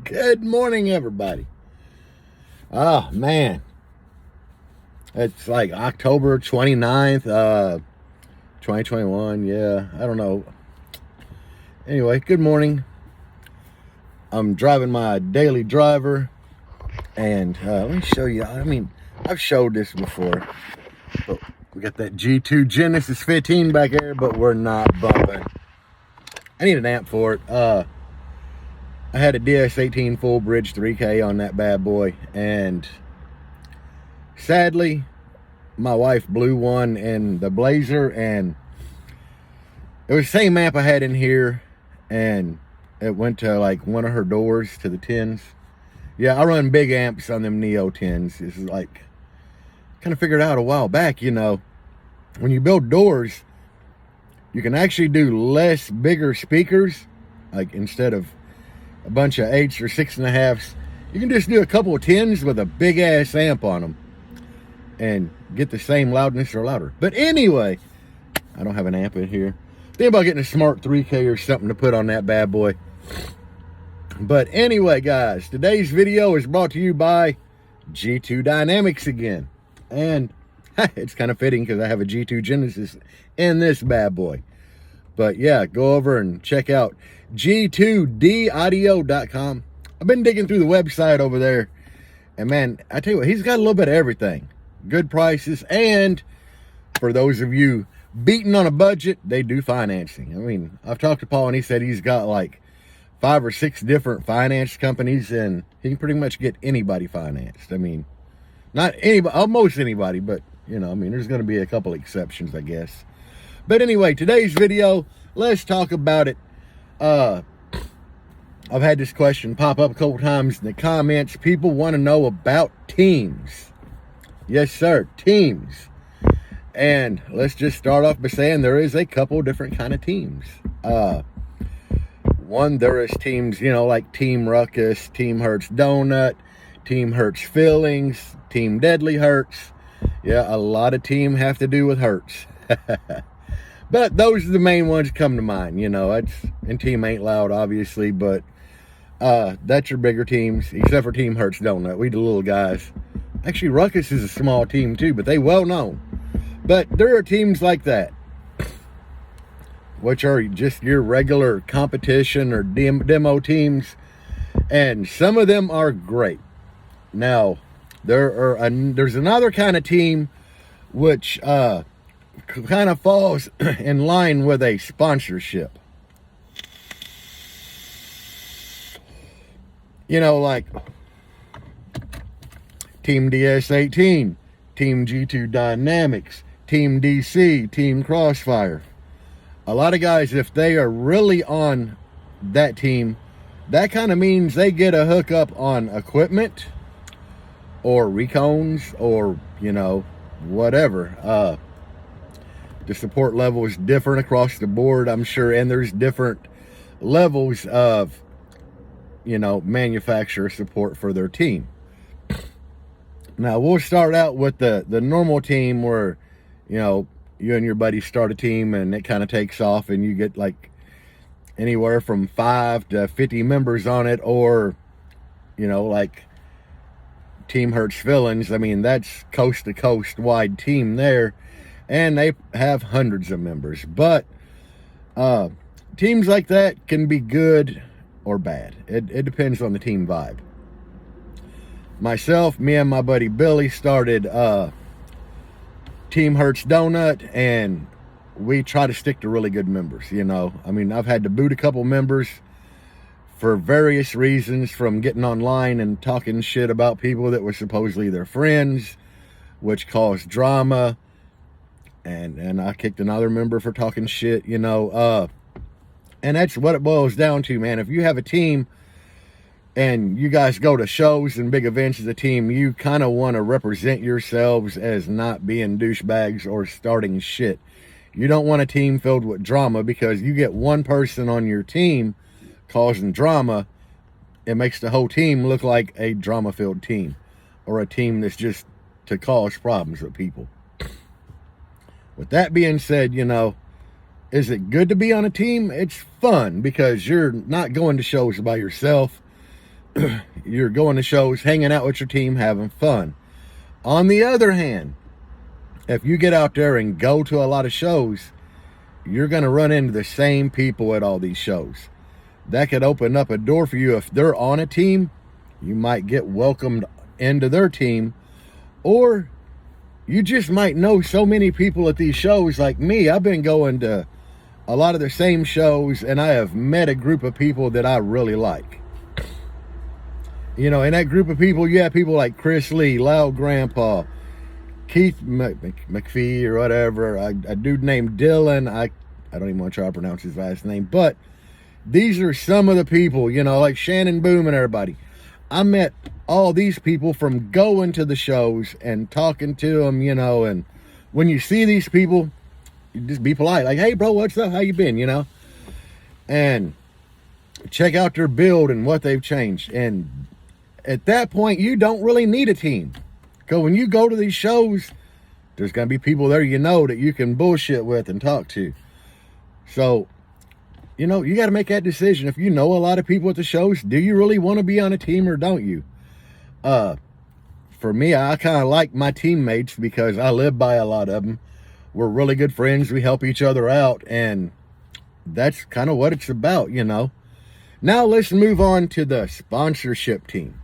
Good morning, everybody. Oh, man. It's like October 29th, 2021. Yeah, I don't know. Anyway, good morning. I'm driving my daily driver, and let me show you. I mean, I've showed this before, but we got that G2 Genesis 15 back there, but we're not bumping. I need an amp for it. I had a DS18 full bridge 3K on that bad boy, and sadly, my wife blew one in the Blazer, and it was the same amp I had in here, and it went to like one of her doors to the 10s. Yeah, I run big amps on them Neo 10s. This is like, kind of figured out a while back, you know, when you build doors, you can actually do less bigger speakers. Like instead of a bunch of 8s or 6.5s, you can just do a couple of 10s with a big ass amp on them and get the same loudness or louder. But anyway, I don't have an amp in here. Think about getting a smart 3K or something to put on that bad boy. But anyway, guys, today's video is brought to you by G2 Dynamics again. And it's kind of fitting because I have a G2 Genesis in this bad boy. But yeah, go over and check out G2Daudio.com. I've been digging through the website over there. And man, I tell you what, he's got a little bit of everything. Good prices, and for those of you beating on a budget, they do financing. I mean, I've talked to Paul, and he said he's got like 5 or 6 different finance companies, and he can pretty much get anybody financed. I mean, not anybody, almost anybody, but you know, I mean, there's going to be a couple exceptions, I guess. But anyway, today's video, let's talk about it. I've had this question pop up a couple times in the comments. People want to know about teams. Yes, sir, teams. And let's just start off by saying there is a couple different kind of teams. One, there is teams, you know, like Team Ruckus, Team Hurts Donut, Team Hurts Feelings, Team Deadly Hurts. Yeah, a lot of team have to do with Hurts. But those are the main ones that come to mind, you know. And Team Ain't Loud, obviously, but that's your bigger teams, except for Team Hurts Donut. We the little guys. Actually, Ruckus is a small team too, but they well known. But there are teams like that, which are just your regular competition or demo teams, and some of them are great. Now, there's another kind of team which kind of falls in line with a sponsorship. You know, like Team DS18, Team G2 Dynamics, Team DC, Team Crossfire. A lot of guys, if they are really on that team, that kind of means they get a hookup on equipment or recones or, you know, whatever. The support level is different across the board, I'm sure, and there's different levels of, you know, manufacturer support for their team. Now, we'll start out with the normal team where, you know, you and your buddies start a team and it kind of takes off and you get like anywhere from 5 to 50 members on it, or, you know, like Team Hurts Feelings. I mean, that's coast to coast wide team there, and they have hundreds of members. But teams like that can be good or bad. It depends on the team vibe. Myself, me and my buddy Billy started Team Hurts Donut, and we try to stick to really good members, you know. I mean, I've had to boot a couple members for various reasons, from getting online and talking shit about people that were supposedly their friends, which caused drama, and I kicked another member for talking shit, you know. And that's what it boils down to, man. If you have a team and you guys go to shows and big events as a team, you kind of want to represent yourselves as not being douchebags or starting shit. You don't want a team filled with drama, because you get one person on your team causing drama, it makes the whole team look like a drama-filled team, or a team that's just to cause problems with people. With that being said, you know, is it good to be on a team? It's fun because you're not going to shows by yourself. You're going to shows, hanging out with your team, having fun. On the other hand, if you get out there and go to a lot of shows, you're going to run into the same people at all these shows. That could open up a door for you. If they're on a team, you might get welcomed into their team, or you just might know so many people at these shows. Like me, I've been going to a lot of the same shows, and I have met a group of people that I really like. You know, in that group of people, you have people like Chris Lee, Loud Grandpa, Keith McPhee or whatever, a dude named Dylan. I don't even want to try to pronounce his last name, but these are some of the people, you know, like Shannon Boom and everybody. I met all these people from going to the shows and talking to them, you know, and when you see these people, you just be polite. Like, hey, bro, what's up? How you been, you know? And check out their build and what they've changed. And at that point, you don't really need a team. Because when you go to these shows, there's going to be people there you know that you can bullshit with and talk to. So, you know, you got to make that decision. If you know a lot of people at the shows, do you really want to be on a team or don't you? For me, I kind of like my teammates because I live by a lot of them. We're really good friends. We help each other out. And that's kind of what it's about, you know. Now let's move on to the sponsorship team.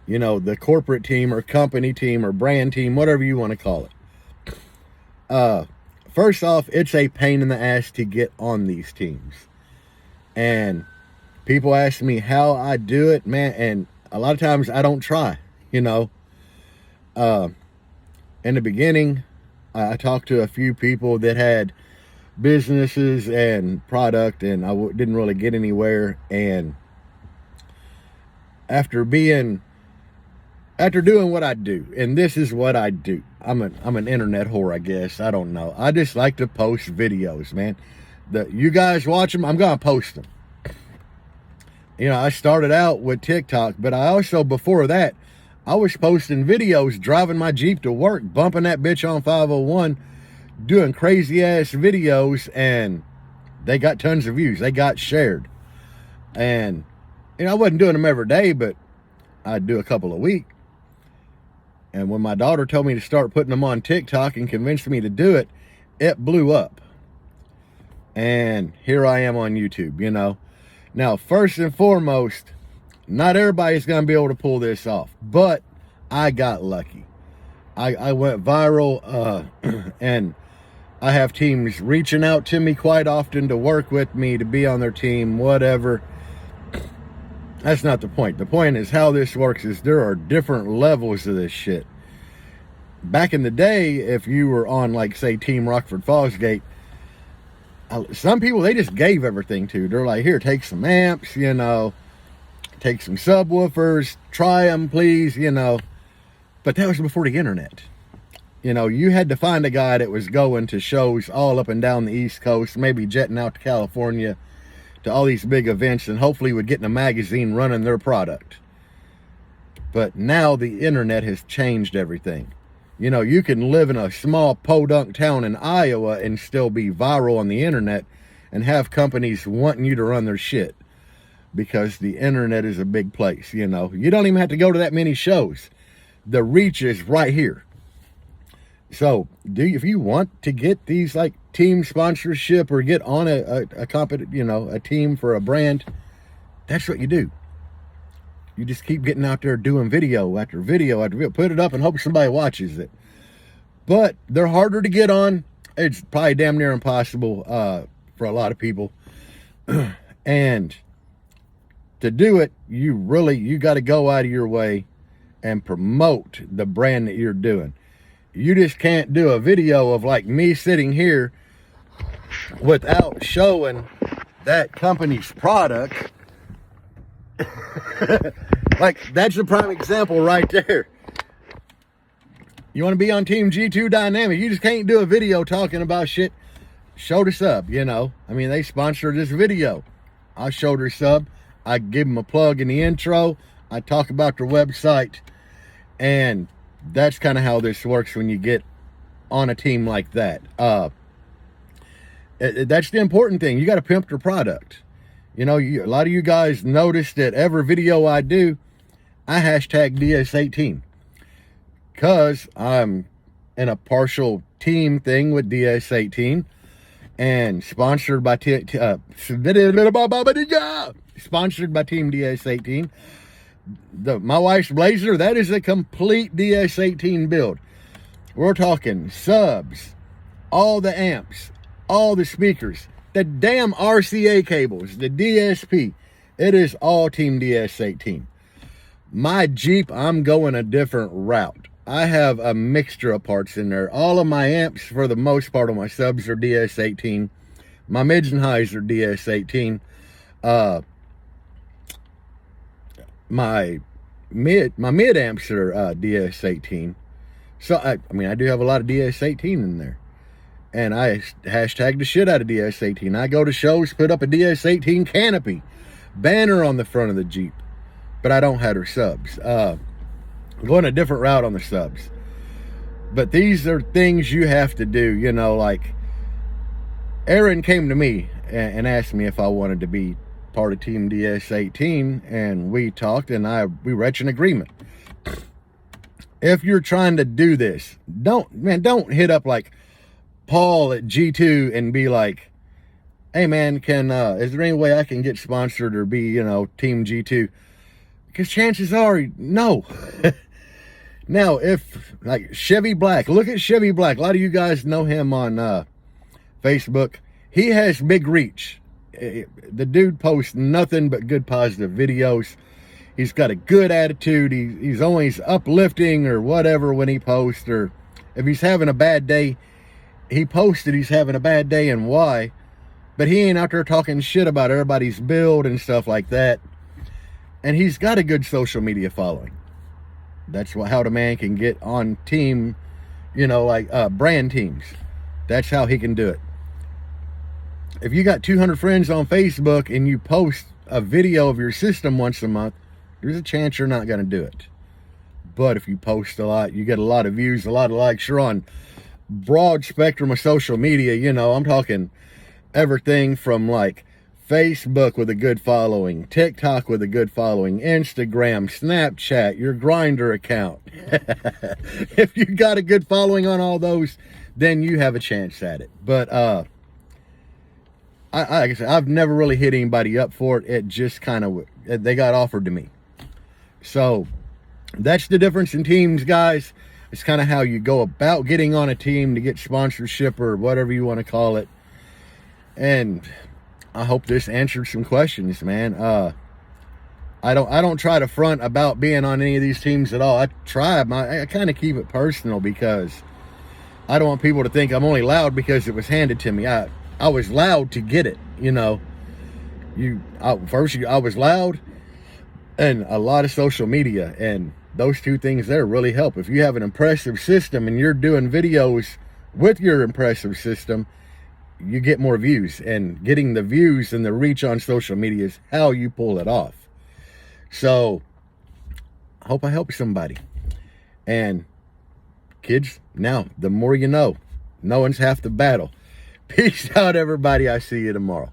You know, the corporate team or company team or brand team, whatever you want to call it. First off, it's a pain in the ass to get on these teams. And people ask me how I do it, man, and a lot of times I don't try, you know. In the beginning, I talked to a few people that had businesses and product, and I didn't really get anywhere. And after doing what I do, and this is what I do. I'm an internet whore, I guess. I don't know. I just like to post videos, man. You guys watch them, I'm going to post them. You know, I started out with TikTok, but I also, before that, I was posting videos driving my Jeep to work, bumping that bitch on 501, doing crazy ass videos, and they got tons of views. They got shared. And, you know, I wasn't doing them every day, but I'd do a couple a week. And when my daughter told me to start putting them on TikTok and convinced me to do it, it blew up. And here I am on YouTube, you know. Now, first and foremost, not everybody's going to be able to pull this off, but I got lucky. I went viral, and I have teams reaching out to me quite often to work with me, to be on their team, whatever. That's not the point. The point is how this works is there are different levels of this shit. Back in the day, if you were on, like, say, Team Rockford Fosgate, some people, they just gave everything to. They're like, here, take some amps, you know, take some subwoofers, try them, please, you know. But that was before the internet. You know, you had to find a guy that was going to shows all up and down the East Coast, maybe jetting out to California, to all these big events, and hopefully would get in a magazine running their product. But now the internet has changed everything. You know, you can live in a small podunk town in Iowa and still be viral on the internet and have companies wanting you to run their shit because the internet is a big place, you know. You don't even have to go to that many shows. The reach is right here. So, if you want to get these, like, team sponsorship or get on a team for a brand, that's what you do. You just keep getting out there doing video after video after video. Put it up and hope somebody watches it. But they're harder to get on. It's probably damn near impossible for a lot of people. And to do it, you got to go out of your way and promote the brand that you're doing. You just can't do a video of, like, me sitting here without showing that company's product. Like, that's a prime example right there. You want to be on Team G2 Dynamic, you just can't do a video talking about shit. Show the sub, you know. I mean, they sponsor this video. I show their sub. I give them a plug in the intro. I talk about their website. And that's kind of how this works when you get on a team like that. That's the important thing. You got to pimp your product. You know, a lot of you guys notice that every video I do, I hashtag DS18. Because I'm in a partial team thing with DS18. And sponsored by sponsored by Team DS18. My wife's Blazer, that is a complete DS18 build. We're talking subs, all the amps, all the speakers, the damn RCA cables, the DSP. It is all Team DS18. My Jeep, I'm going a different route. I have a mixture of parts in there. All of my amps, for the most part, of my subs are DS18. My mids and highs are DS18. My mid amps are DS18. So I mean, I do have a lot of DS18 in there, and I hashtag the shit out of DS18. I go to shows, put up a DS18 canopy banner on the front of the Jeep, but I don't have her subs. I'm going a different route on the subs. But these are things you have to do, you know, like Aaron came to me and asked me if I wanted to be part of Team DS18, and we talked and we reached an agreement. If you're trying to do this, don't hit up like Paul at G2 and be like, hey man, is there any way I can get sponsored or be, you know, Team G2? Because chances are, no. Now, if, like, Chevy Black, look at Chevy Black. A lot of you guys know him on Facebook. He has big reach. The dude posts nothing but good, positive videos. He's got a good attitude. He's always uplifting or whatever when he posts. Or if he's having a bad day, he posted he's having a bad day and why. But he ain't out there talking shit about everybody's build and stuff like that. And he's got a good social media following. That's how the man can get on team, you know, like brand teams. That's how he can do it. If you got 200 friends on Facebook and you post a video of your system once a month, there's a chance you're not going to do it. But if you post a lot, you get a lot of views, a lot of likes. You're on broad spectrum of social media. You know, I'm talking everything from like Facebook with a good following, TikTok with a good following, Instagram, Snapchat, your Grindr account. If you got a good following on all those, then you have a chance at it. But like I said, I've never really hit anybody up for it. It just kind of, they got offered to me. So that's the difference in teams, guys. It's kind of how you go about getting on a team to get sponsorship or whatever you want to call it. And I hope this answered some questions, man. I don't try to front about being on any of these teams at all. I kind of keep it personal because I don't want people to think I'm only loud because it was handed to me. I was loud to get it, you know. I was loud and a lot of social media, and those two things there really help. If you have an impressive system and you're doing videos with your impressive system, you get more views, and getting the views and the reach on social media is how you pull it off. So I hope I help somebody. And kids, now the more you know, knowing's half the battle. Peace out, everybody. I see you tomorrow.